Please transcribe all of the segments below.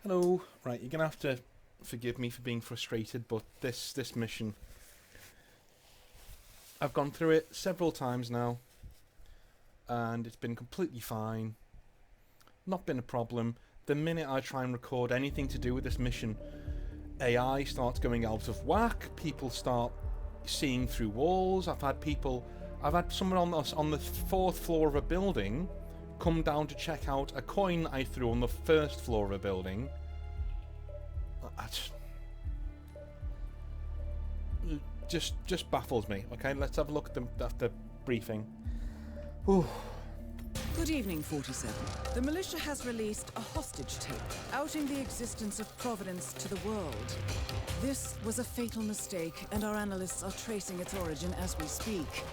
Hello. Right, you're gonna have to forgive me for being frustrated, but this mission, I've gone through it several times now, and it's been completely fine. Not been a problem. The minute I try and record anything to do with this mission, AI starts going out of whack. People start seeing through walls. I've had someone on the fourth floor of a building come down to check out a coin I threw on the first floor of a building. Just baffles me. Okay, let's have a look at the briefing. Whew. Good evening, 47. The militia has released a hostage tape, outing the existence of Providence to the world. This was a fatal mistake, and our analysts are tracing its origin as we speak.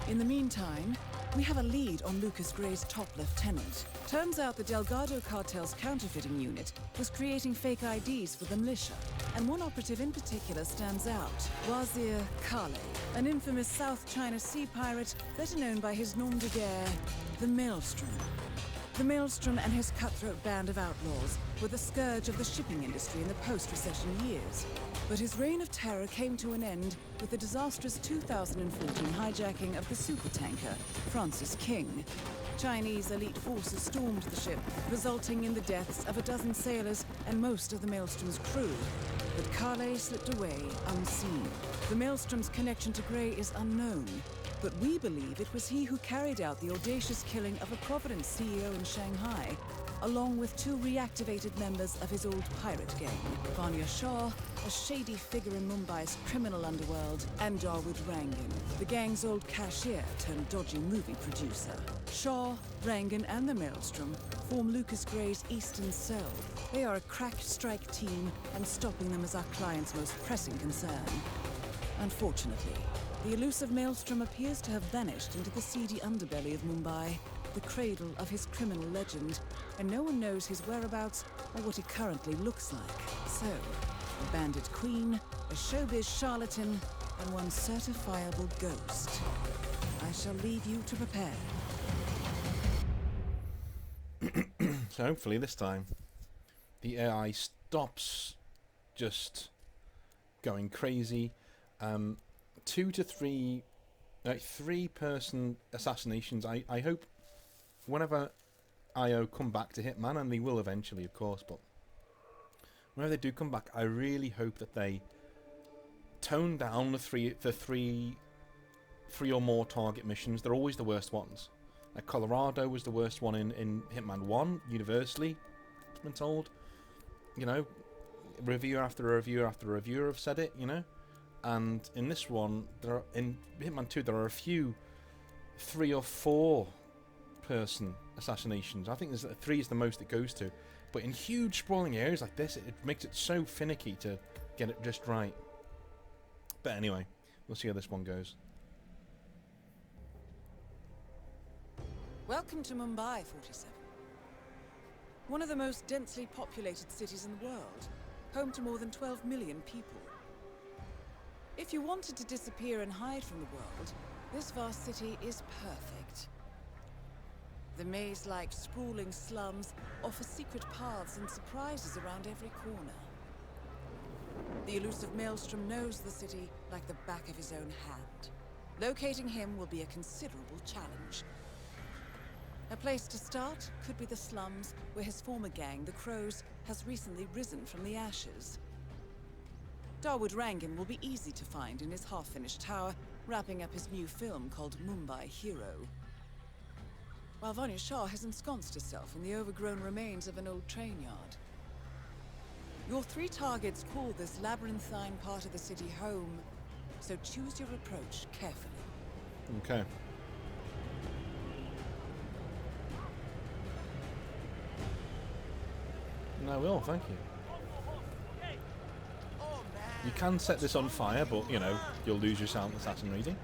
In the meantime, we have a lead on Lucas Gray's top lieutenant. Turns out the Delgado cartel's counterfeiting unit was creating fake IDs for the militia, and one operative in particular stands out, Wazir Kale, an infamous South China Sea pirate better known by his nom de guerre, the Maelstrom. The Maelstrom and his cutthroat band of outlaws were the scourge of the shipping industry in the post-recession years. But his reign of terror came to an end with the disastrous 2014 hijacking of the supertanker, Francis King. Chinese elite forces stormed the ship, resulting in the deaths of a dozen sailors and most of the Maelstrom's crew. But Kale slipped away unseen. The Maelstrom's connection to Gray is unknown, but we believe it was he who carried out the audacious killing of a Providence CEO in Shanghai, along with two reactivated members of his old pirate gang, Vanya Shah, a shady figure in Mumbai's criminal underworld, and Dawood Rangan, the gang's old cashier turned dodgy movie producer. Shah, Rangan, and the Maelstrom form Lucas Gray's Eastern Cell. They are a crack strike team, and stopping them is our client's most pressing concern. Unfortunately, the elusive Maelstrom appears to have vanished into the seedy underbelly of Mumbai, the cradle of his criminal legend, and no one knows his whereabouts or what he currently looks like. So, a bandit queen, a showbiz charlatan, and one certifiable ghost. I shall leave you to prepare. So hopefully this time the AI stops just going crazy. 2 to 3, like 3-person assassinations. I hope whenever IO come back to Hitman, and they will eventually, of course, but whenever they do come back, I really hope that they tone down the three or more target missions. They're always the worst ones. Like Colorado was the worst one in Hitman 1, universally, I've been told. You know, reviewer after reviewer after reviewer have said it, you know. And in this one, in Hitman 2, there are a few 3 or 4 person assassinations. I think 3 is the most it goes to. But in huge sprawling areas like this, it makes it so finicky to get it just right. But anyway, we'll see how this one goes. Welcome to Mumbai, 47. One of the most densely populated cities in the world, home to more than 12 million people. If you wanted to disappear and hide from the world, this vast city is perfect. The maze-like sprawling slums offer secret paths and surprises around every corner. The elusive Maelstrom knows the city like the back of his own hand. Locating him will be a considerable challenge. A place to start could be the slums, where his former gang, the Crows, has recently risen from the ashes. Dawood Rangan will be easy to find in his half-finished tower, wrapping up his new film called Mumbai Hero. While Vanya Shah has ensconced herself in the overgrown remains of an old train yard. Your 3 targets call this labyrinthine part of the city home, so choose your approach carefully. Okay. I will, thank you. You can set this on fire, but, you know, you'll lose your silent assassin reading.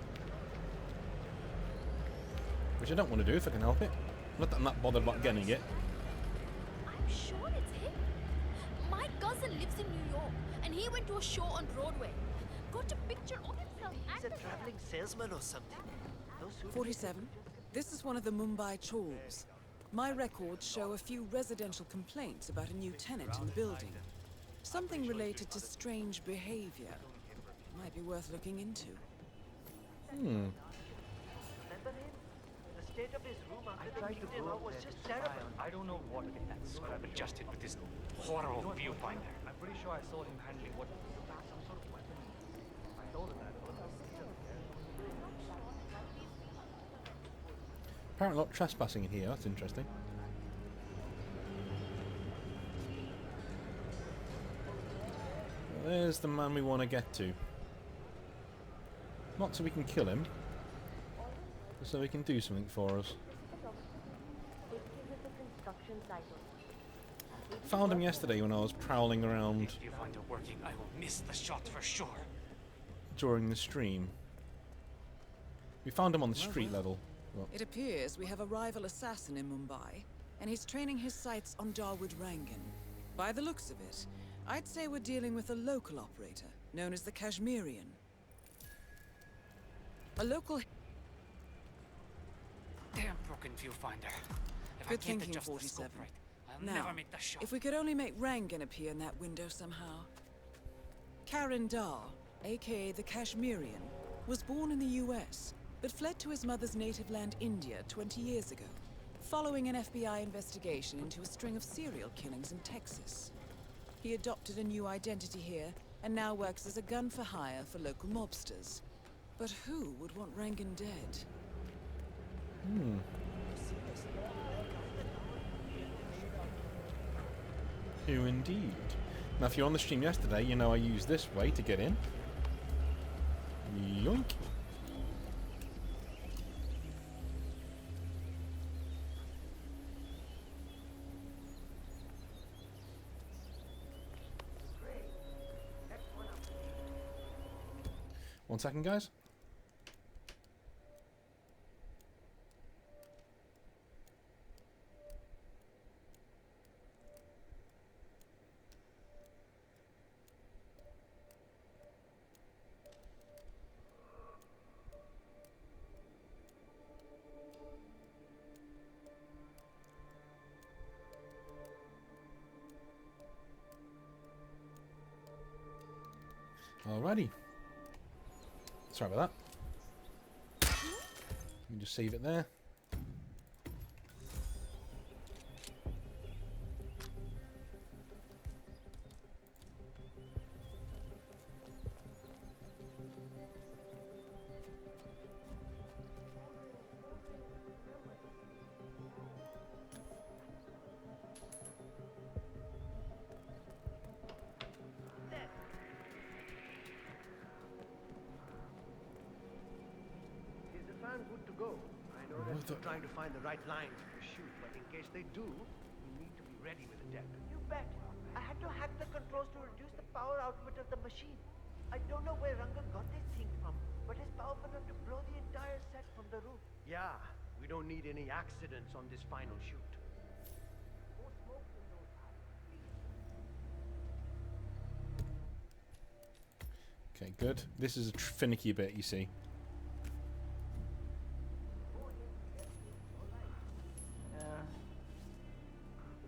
Which I don't want to do if I can help it. Not that I'm not bothered about getting it. I'm sure it's him. My cousin lives in New York, and he went to a show on Broadway. Got a picture of himself. He's a traveling salesman or something. 47. This is one of the Mumbai Chows. My records show a few residential complaints about a new tenant in the building. Something related to strange behavior. Might be worth looking into. Remember him? The state of his room after the kicked him out was just terrible. I don't know what that scrub adjusted with this horrible viewfinder. I'm pretty sure I saw him handling what some sort of weapon. I told him that. Apparently a lot of trespassing in here. That's interesting. Well, there's the man we want to get to. Not so we can kill him, but so he can do something for us. Found him yesterday when I was prowling around If you find it working, I will miss the shot for sure. during the stream. We found him on the street level. Well, It appears we have a rival assassin in Mumbai, and he's training his sights on Dawood Rangan. By the looks of it, I'd say we're dealing with a local operator, known as the Kashmirian. A local... Damn broken viewfinder. If I Good can't thinking, adjust the 47. scope right, I'll Now, never make the shot. if we could only make Rangan appear in that window somehow. Karan Dar, aka the Kashmirian, was born in the US, but fled to his mother's native land, India, 20 years ago, following an FBI investigation into a string of serial killings in Texas. He adopted a new identity here, and now works as a gun for hire for local mobsters. But who would want Rangan dead? who indeed? Now, if you're on the stream yesterday, you know I used this way to get in. Yoink. One second, guys. Alrighty. Sorry about that. You can just save it there. Is the fan good to go? I know that you're trying to find the right lines for the shoot, but in case they do, you need to be ready with a deck. You bet. I had to hack the controls to reduce the power output of the machine. I don't know where Ranga got this thing from, but it's powerful enough to blow the entire set from the roof. Yeah, we don't need any accidents on this final shoot. More smoke in those eyes. Okay, good. This is a finicky bit, you see.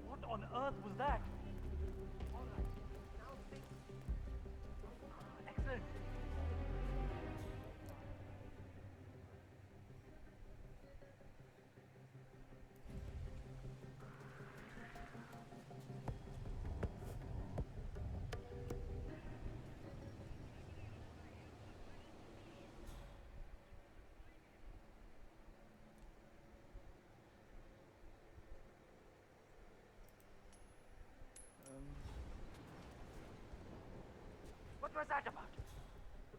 What on earth was that? Excellent. What was that about?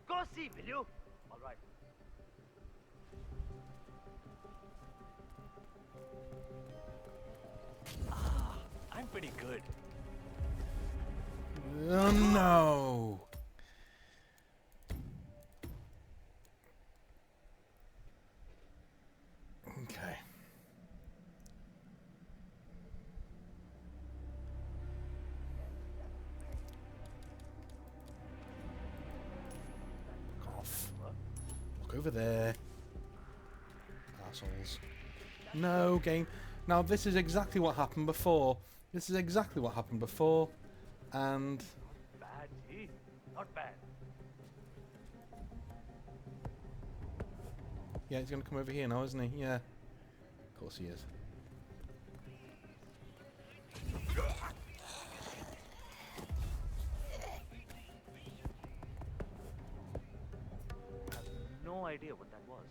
Go see, will you? All right. I'm pretty good. Oh no! Okay. Off. Look over there. Assholes. No, game. Now, this is exactly what happened before. This is exactly what happened before. And... Bad, see? Not bad. yeah, he's going to come over here now, isn't he? Yeah. Of course he is. I have no idea what that was.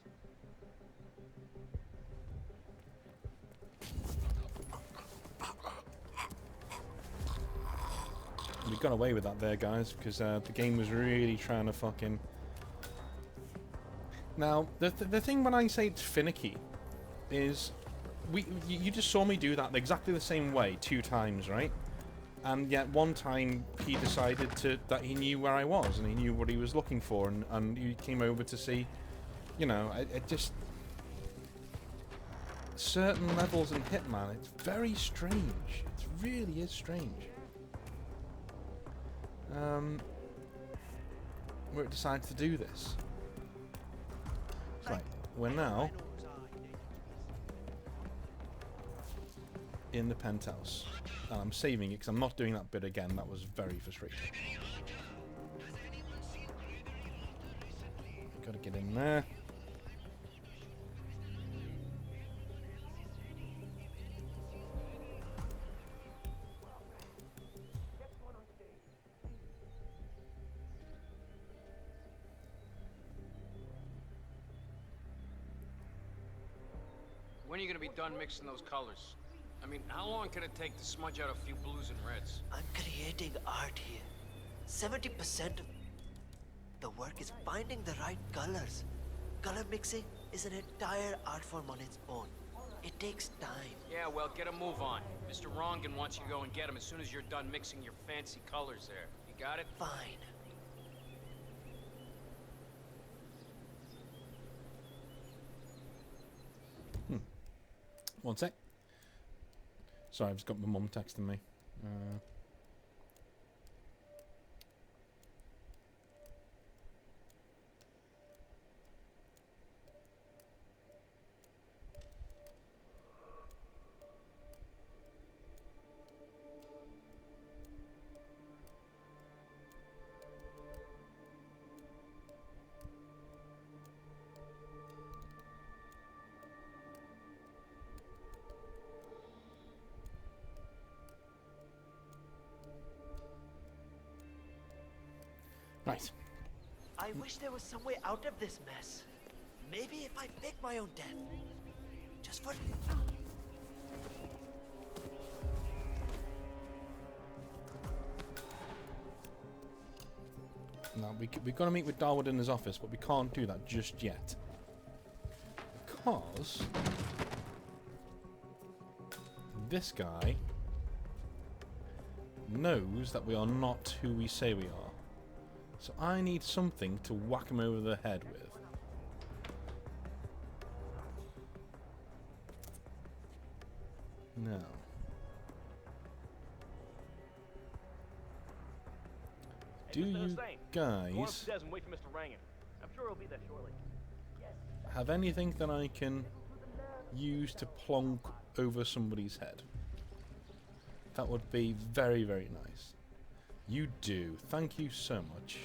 We got away with that there, guys, because the game was really trying to fucking... Now, the thing when I say it's finicky is... you just saw me do that exactly the same way 2 times, right? And yet one time he decided that he knew where I was and he knew what he was looking for, and he came over to see, you know, it just... certain levels in Hitman, it's very strange. It really is strange. Where it decides to do this. Right, we're now in the penthouse. And I'm saving it because I'm not doing that bit again. That was very frustrating. Gotta get in there. When are you gonna be done mixing those colors? I mean, how long can it take to smudge out a few blues and reds? I'm creating art here. 70% of the work is finding the right colors. Color mixing is an entire art form on its own. It takes time. Yeah, well, get a move on. Mr. Rongan wants you to go and get him as soon as you're done mixing your fancy colors there. You got it? Fine. One sec. Sorry, I've just got my mum texting me. Right. I wish there was some way out of this mess. Maybe if I pick my own death. Just for... Now, we've got to meet with Darwood in his office, but we can't do that just yet. Because... this guy knows that we are not who we say we are. So I need something to whack him over the head with. Now. Do you guys have anything that I can use to plonk over somebody's head? That would be very, very nice. You do. Thank you so much.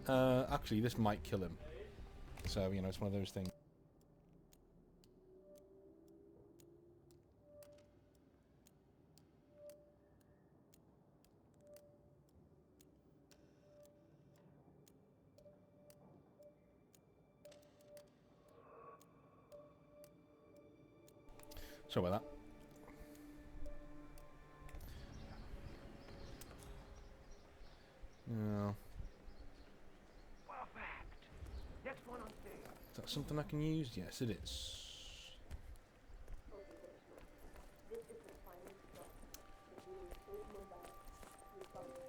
Actually, this might kill him. So, you know, it's one of those things. Sorry about that. No. Perfect. Next one on stage. Is that something I can use? Yes, it is.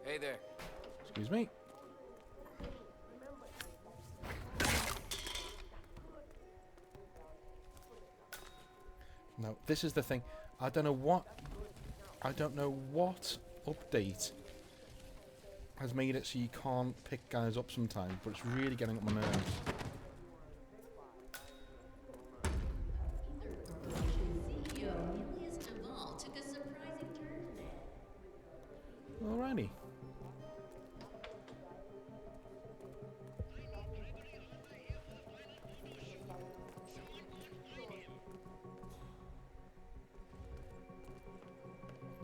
Hey there. Excuse me. No, this is the thing. I don't know what update has made it so you can't pick guys up sometimes, but it's really getting up my nerves. Alrighty.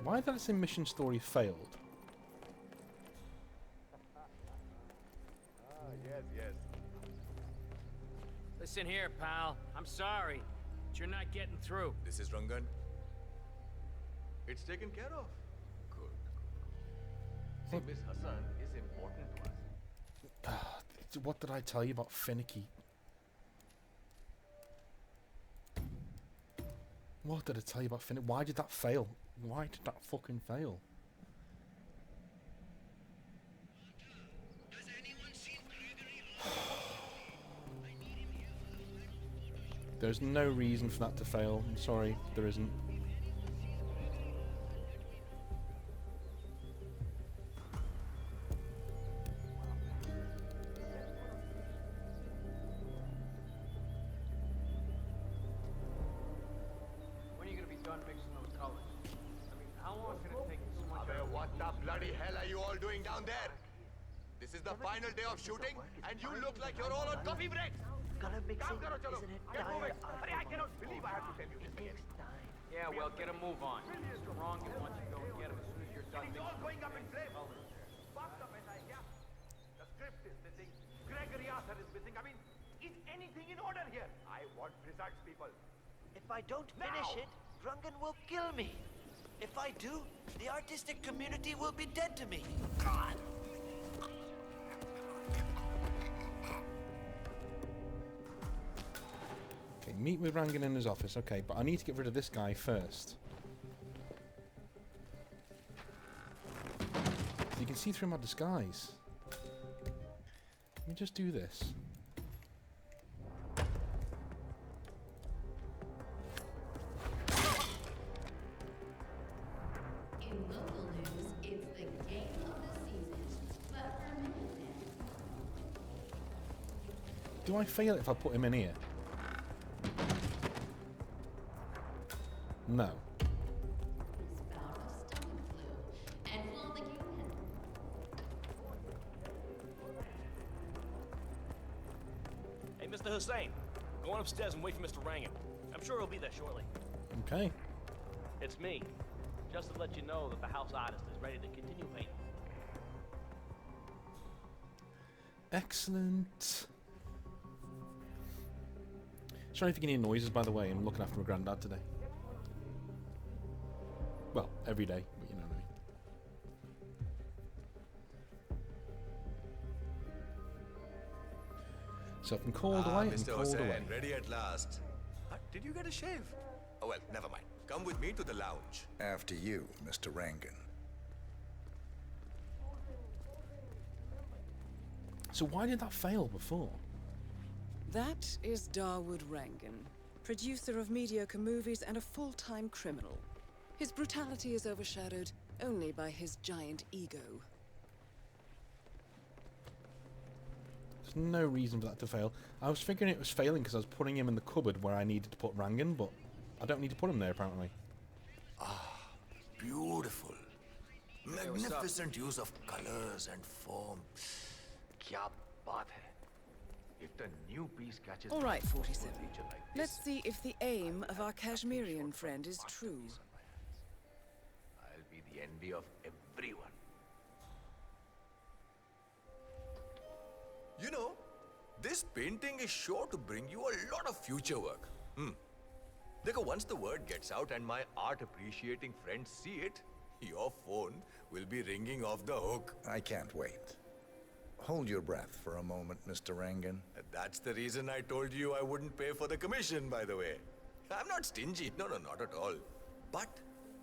Why did that say mission story failed? Yes. Listen here, pal. I'm sorry, but you're not getting through. This is Rangan. It's taken care of. Good. See, Miss Hassan is important to us. What did I tell you about finicky? What did I tell you about finicky? Why did that fail? Why did that fucking fail? There's no reason for that to fail. I'm sorry, there isn't. When are you gonna be done mixing those colors? I mean, how long is it gonna take so much? What the bloody hell are you all doing down there? This is the final day of shooting, and you look like you're all on coffee breaks. Color mixing is an entire art form. I cannot believe I have to tell you It this again. takes time. Yeah, well, get a move on. Mr. Wrong and wants you to go and get him as soon as you're done It's all mixing going up in those flames. colors there. Fucked up as I am. The script is missing. Gregory Arthur is missing. I mean, is anything in order here? I want results, people. If I don't finish it, Rangan will kill me. If I do, the artistic community will be dead to me. God! Okay, meet with Rangan in his office. Okay, but I need to get rid of this guy first. So you can see through my disguise. Let me just do this. In local news, it's the game of the season. But for Minutemen, Do I fail if I put him in here? No. bout of stomach flu, and will the game end? Hey, Mr. Hussain, go on upstairs and wait for Mr. Rangan. I'm sure he'll be there shortly. Okay. It's me. Just to let you know that the house artist is ready to continue painting. Excellent. Sorry if you can hear noises, by the way. I'm looking after my granddad today. Well, every day, but you know what I mean. So I've been called away and Mr. called Hussain, away. ready at last. Did you get a shave? Oh well, never mind. Come with me to the lounge. After you, Mr. Rangan. So why did that fail before? That is Dawood Rangan, producer of mediocre movies and a full-time criminal. His brutality is overshadowed only by his giant ego. There's no reason for that to fail. I was figuring it was failing because I was putting him in the cupboard where I needed to put Rangan, but I don't need to put him there apparently. Beautiful. what's up? Magnificent use of colors and form. Kya baat hai? If the new piece catches All right, 47. feature like Let's this, see if the aim of our Kashmirian friend is true. I'll be the envy of everyone. You know, this painting is sure to bring you a lot of future work. Because once the word gets out and my art appreciating friends see it, your phone will be ringing off the hook. I can't wait. Hold your breath for a moment, Mr. Rangan. That's the reason I told you I wouldn't pay for the commission, by the way. I'm not stingy. No, not at all. But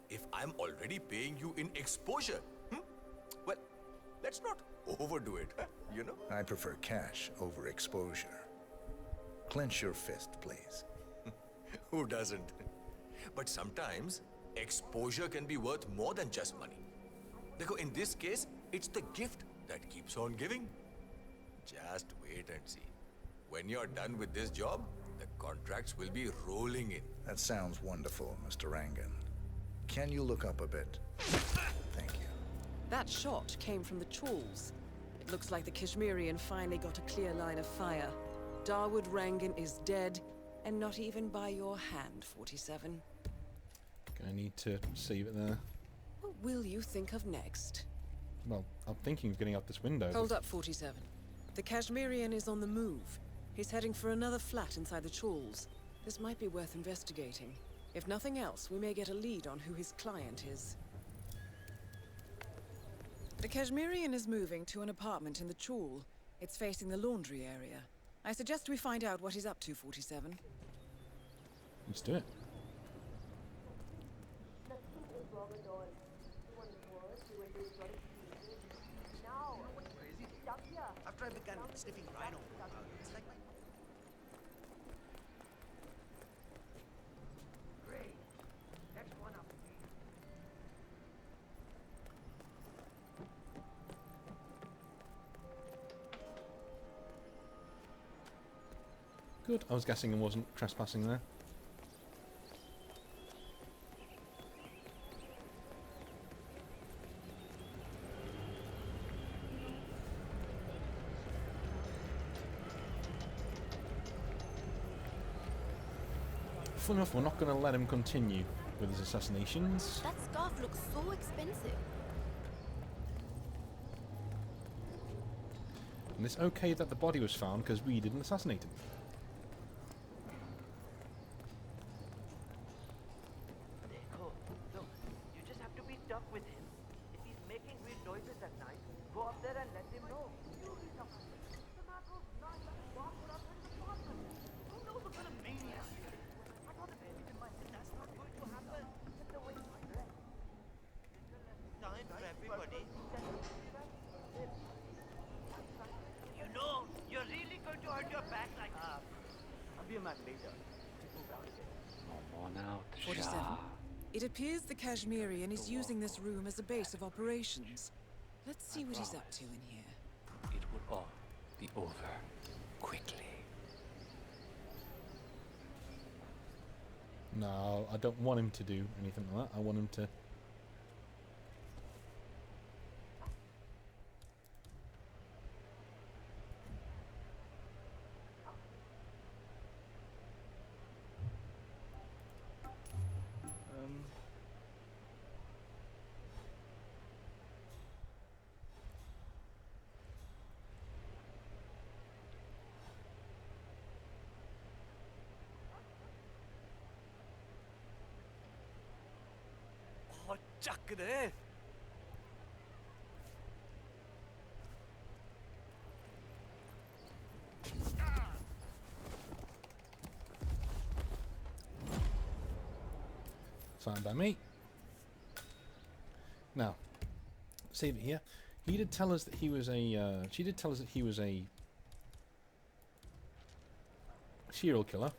if I'm already paying you in exposure, well, let's not overdo it, you know? I prefer cash over exposure. Clench your fist, please. Who doesn't? But sometimes, exposure can be worth more than just money. Because in this case, it's the gift that keeps on giving. Just wait and see. When you're done with this job, the contracts will be rolling in. That sounds wonderful, Mr. Rangan. Can you look up a bit? Thank you. That shot came from the Chools. It looks like the Kashmirian finally got a clear line of fire. Dawood Rangan is dead, and not even by your hand, 47. Gonna need to save it there. What will you think of next? Well, I'm thinking of getting out this window. Hold up, 47. The Kashmirian is on the move. He's heading for another flat inside the Chools. This might be worth investigating. If nothing else, we may get a lead on who his client is. The Kashmirian is moving to an apartment in the Chool. It's facing the laundry area. I suggest we find out what he's up to, 47. Let's do it. After I began sniffing rhino, it's like my... Great. Next one up, please. Good. I was guessing it wasn't trespassing there. Full enough, we're not going to let him continue with his assassinations. That scarf looks so expensive. And it's okay that the body was found because we didn't assassinate him. Dekho, look, you just have to be tough with him. If he's making weird noises at night, go up there and let him know. You be tough with him. The matter of not letting walk without in the apartment. Who knows what kind of maniac he is? I thought if anything might that's not going to happen. Get away from my dress. Time for everybody. You know, you're really going to hurt your back like that. I'll be a man later. Move out again. Come on out, 47. Shah. It appears the Kashmirian is using this room as a base of operations. Let's see what he's up to in here. It will all be over quickly. No, I don't want him to do anything like that. I want him to... Oh, chuck it. Fine by me. Now, save it here. He did tell us that he was a... she did tell us that he was a... serial killer.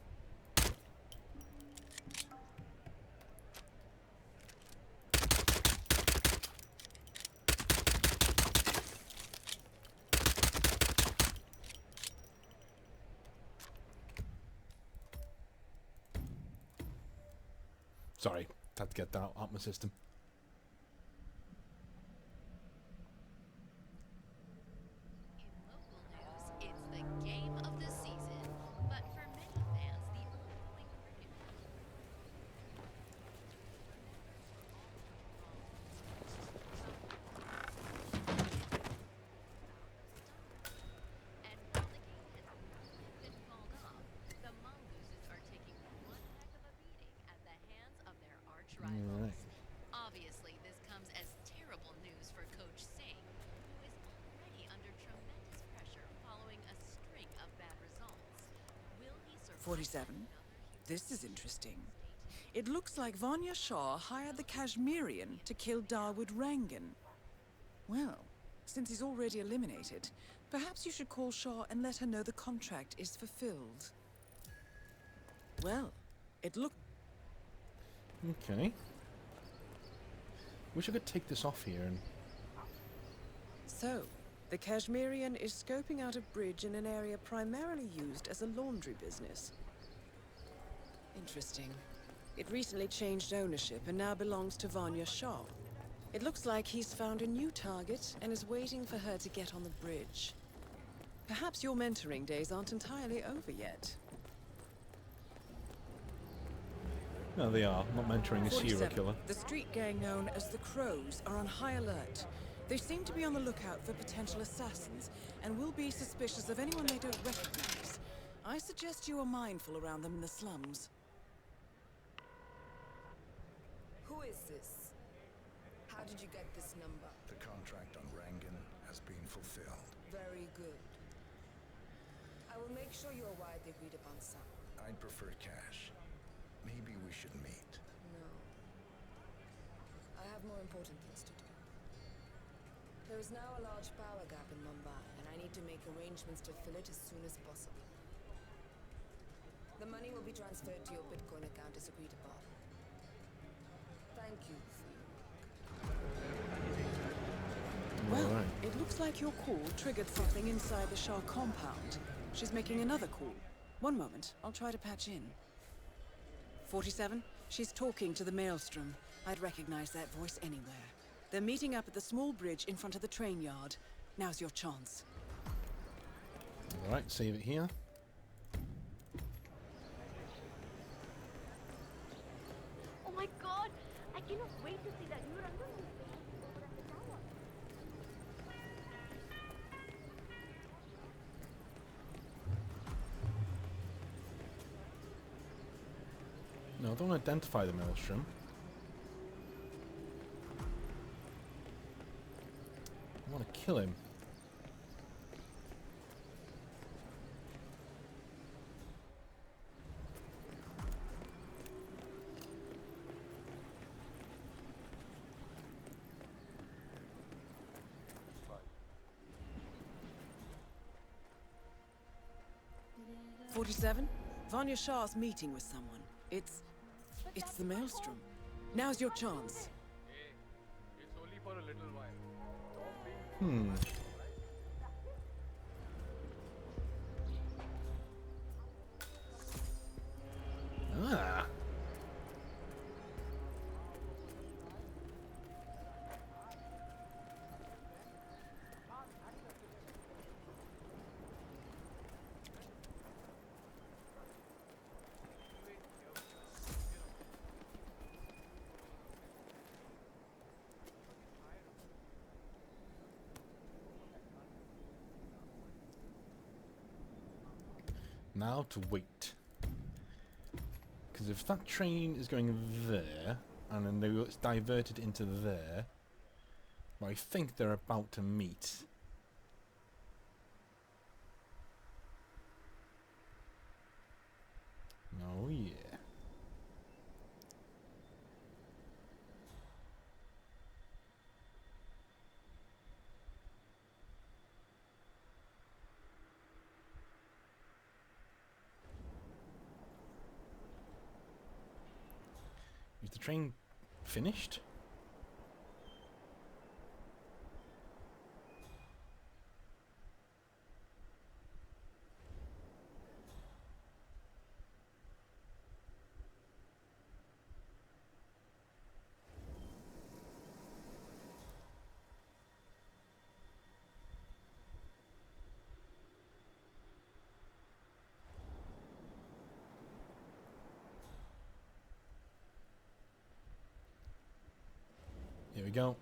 Sorry, had to get that out of my system. In local news, it's the game of the season, but for many fans, the ongoing cricket. And while the game has been called off, the mongooses are taking one heck of a beating at the hands of their arch rivals. Obviously, this comes as terrible news for Coach Singh, who is already under tremendous pressure following a string of bad results. Will he survive? 47. This is interesting. It looks like Vanya Shah hired the Kashmirian to kill Dawood Rangan. Well, since he's already eliminated, perhaps you should call Shah and let her know the contract is fulfilled. Well, it looked... Okay. Wish I could take this off here and... So, the Kashmirian is scoping out a bridge in an area primarily used as a laundry business. Interesting. It recently changed ownership and now belongs to Vanya Shah. It looks like he's found a new target and is waiting for her to get on the bridge. Perhaps your mentoring days aren't entirely over yet. No, they are. I'm not mentoring a serial 47. killer. The street gang known as the Crows are on high alert. They seem to be on the lookout for potential assassins and will be suspicious of anyone they don't recognize. I suggest you are mindful around them in the slums. Who is this? How did you get this number? The contract on Rangan has been fulfilled. Very good. I will make sure you are widely agreed upon sum. I'd prefer cash. Maybe we should meet. No. I have more important things to do. There is now a large power gap in Mumbai, and I need to make arrangements to fill it as soon as possible. The money will be transferred to your Bitcoin account as agreed upon. Thank you for your work. Well, it looks like your call triggered something inside the Shah compound. She's making another call. One moment, I'll try to patch in. 47, she's talking to the Maelstrom. I'd recognize that voice anywhere. They're meeting up at the small bridge in front of the train yard. Now's your chance. Alright, save it here. Oh my god! I cannot wait to see that new Rangan movie over at the tower. No, I don't identify the Maelstrom. I want to kill him. '47, Vanya Shah's meeting with someone. It's the Maelstrom. Now's your chance. It's only for a little while. Ah. Now to wait. Because if that train is going there, and then it's diverted into there, well, I think they're about to meet. Oh yeah. Is the train finished? Here we go.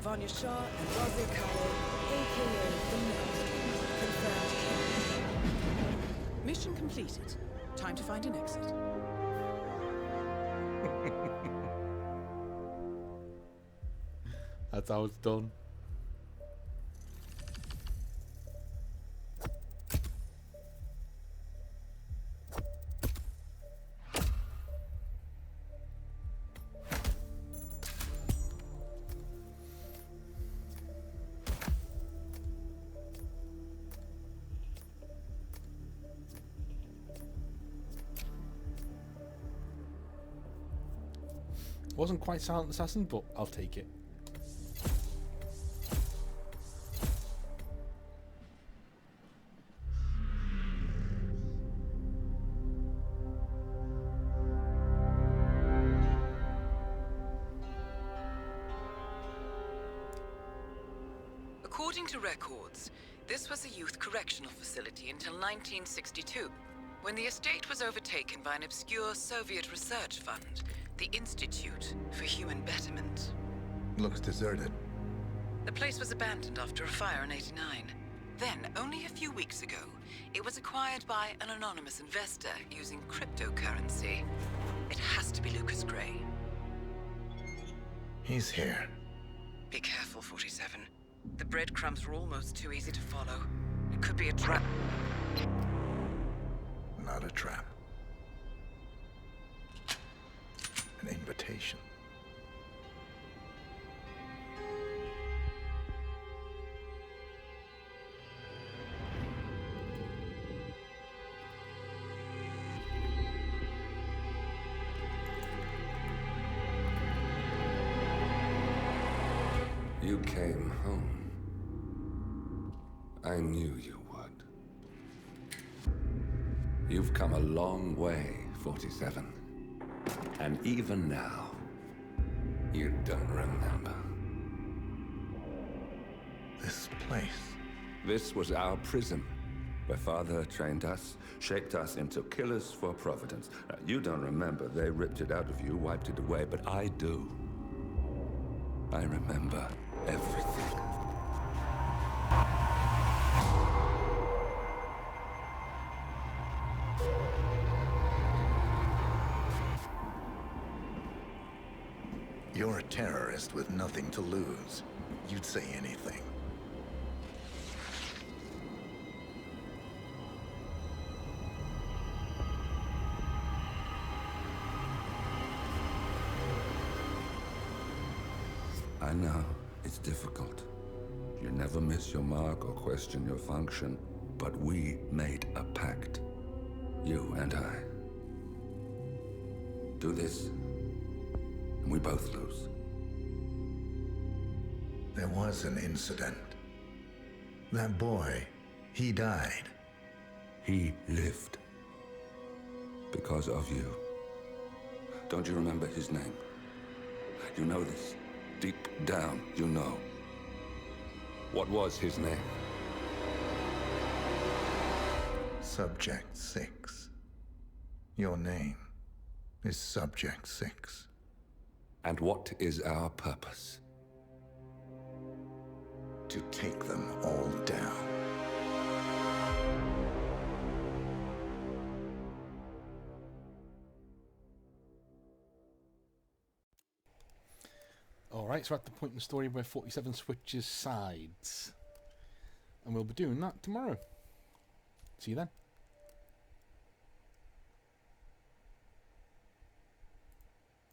Vanya Shah and Razia Kale, aka the Maelstrom, confirmed kill. Mission completed. Time to find an exit. That's how it's done. Wasn't quite Silent Assassin, but I'll take it. According to records, this was a youth correctional facility until 1962, when the estate was overtaken by an obscure Soviet research fund, the Institute for Human Betterment. Looks deserted. The place was abandoned after a fire in '89. Then, only a few weeks ago, it was acquired by an anonymous investor using cryptocurrency. It has to be Lucas Gray. He's here. Be careful, 47. The breadcrumbs were almost too easy to follow. It could be a trap. Not a trap. An invitation. You came home. I knew you would. You've come a long way, 47. And even now, you don't remember. This place. This was our prison, where Father trained us, shaped us into killers for Providence. You don't remember. They ripped it out of you, wiped it away, but I do. I remember everything. You're a terrorist with nothing to lose. You'd say anything. I know, it's difficult. You never miss your mark or question your function, but we made a pact. You and I. Do this, and we both lose. There was an incident. That boy, he died. He lived. Because of you. Don't you remember his name? You know this. Deep down, you know. What was his name? Subject 6. Your name is Subject 6. And what is our purpose? To take them all down. Alright, so we're at the point in the story where 47 switches sides. And we'll be doing that tomorrow. See you then.